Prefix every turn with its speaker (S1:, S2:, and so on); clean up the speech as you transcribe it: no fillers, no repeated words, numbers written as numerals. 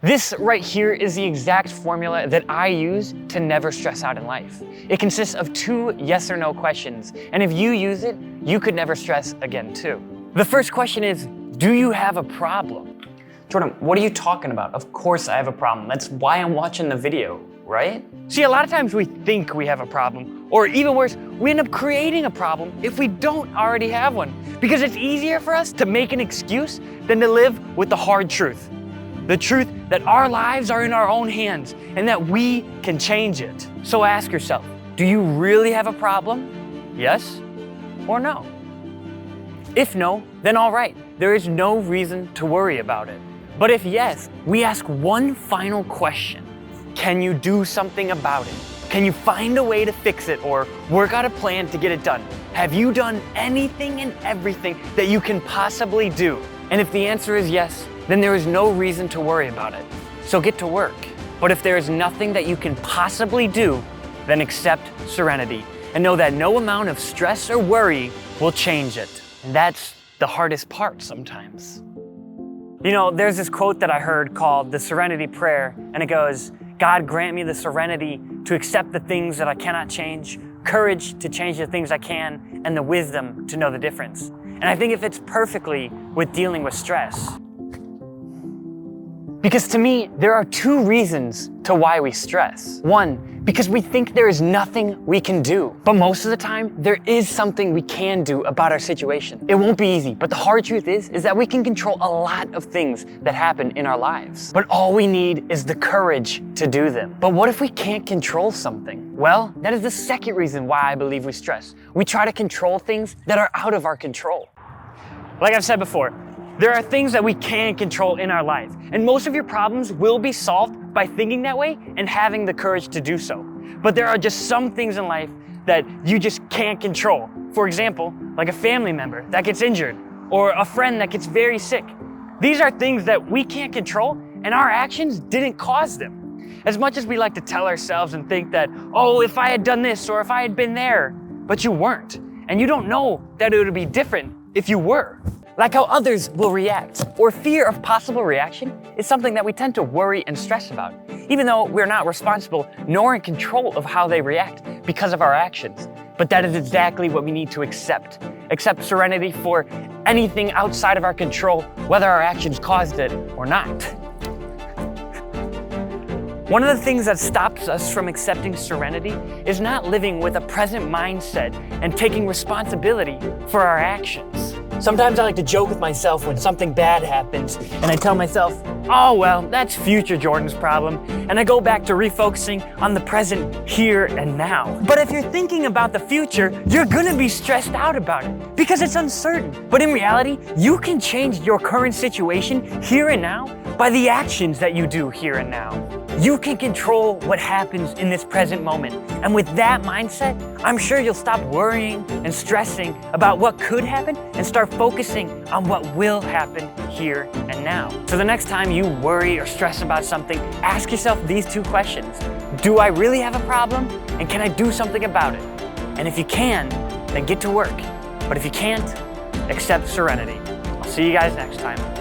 S1: This right here is the exact formula that I use to never stress out in life. It consists of 2 yes or no questions, and if you use it, you could never stress again too. The first question is, do you have a problem? Jordan, what are you talking about? Of course I have a problem. That's why I'm watching the video, right? See, a lot of times we think we have a problem, or even worse, we end up creating a problem if we don't already have one, because it's easier for us to make an excuse than to live with the hard truth. The truth that our lives are in our own hands and that we can change it. So ask yourself, do you really have a problem? Yes or no? If no, then all right, there is no reason to worry about it. But if yes, we ask one final question. Can you do something about it? Can you find a way to fix it or work out a plan to get it done? Have you done anything and everything that you can possibly do? And if the answer is yes, then there is no reason to worry about it. So get to work. But if there is nothing that you can possibly do, then accept serenity and know that no amount of stress or worry will change it. And that's the hardest part sometimes. You know, there's this quote that I heard called the Serenity Prayer, and it goes, God grant me the serenity to accept the things that I cannot change, courage to change the things I can, and the wisdom to know the difference. And I think it fits perfectly with dealing with stress. Because to me, there are 2 reasons to why we stress. 1, because we think there is nothing we can do. But most of the time, there is something we can do about our situation. It won't be easy, but the hard truth is that we can control a lot of things that happen in our lives. But all we need is the courage to do them. But what if we can't control something? Well, that is the second reason why I believe we stress. We try to control things that are out of our control. Like I've said before, there are things that we can control in our life, and most of your problems will be solved by thinking that way and having the courage to do so. But there are just some things in life that you just can't control. For example, like a family member that gets injured, or a friend that gets very sick. These are things that we can't control, and our actions didn't cause them. As much as we like to tell ourselves and think that, oh, if I had done this, or if I had been there, but you weren't. And you don't know that it would be different if you were. Like how others will react, or fear of possible reaction is something that we tend to worry and stress about, even though we're not responsible nor in control of how they react because of our actions. But that is exactly what we need to accept. Accept serenity for anything outside of our control, whether our actions caused it or not. One of the things that stops us from accepting serenity is not living with a present mindset and taking responsibility for our actions. Sometimes I like to joke with myself when something bad happens, and I tell myself, oh well, that's future Jordan's problem, and I go back to refocusing on the present here and now. But if you're thinking about the future, you're gonna be stressed out about it because it's uncertain. But in reality, you can change your current situation here and now by the actions that you do here and now. You can control what happens in this present moment. And with that mindset, I'm sure you'll stop worrying and stressing about what could happen and start focusing on what will happen here and now. So the next time you worry or stress about something, ask yourself these 2 questions. Do I really have a problem? And can I do something about it? And if you can, then get to work. But if you can't, accept serenity. I'll see you guys next time.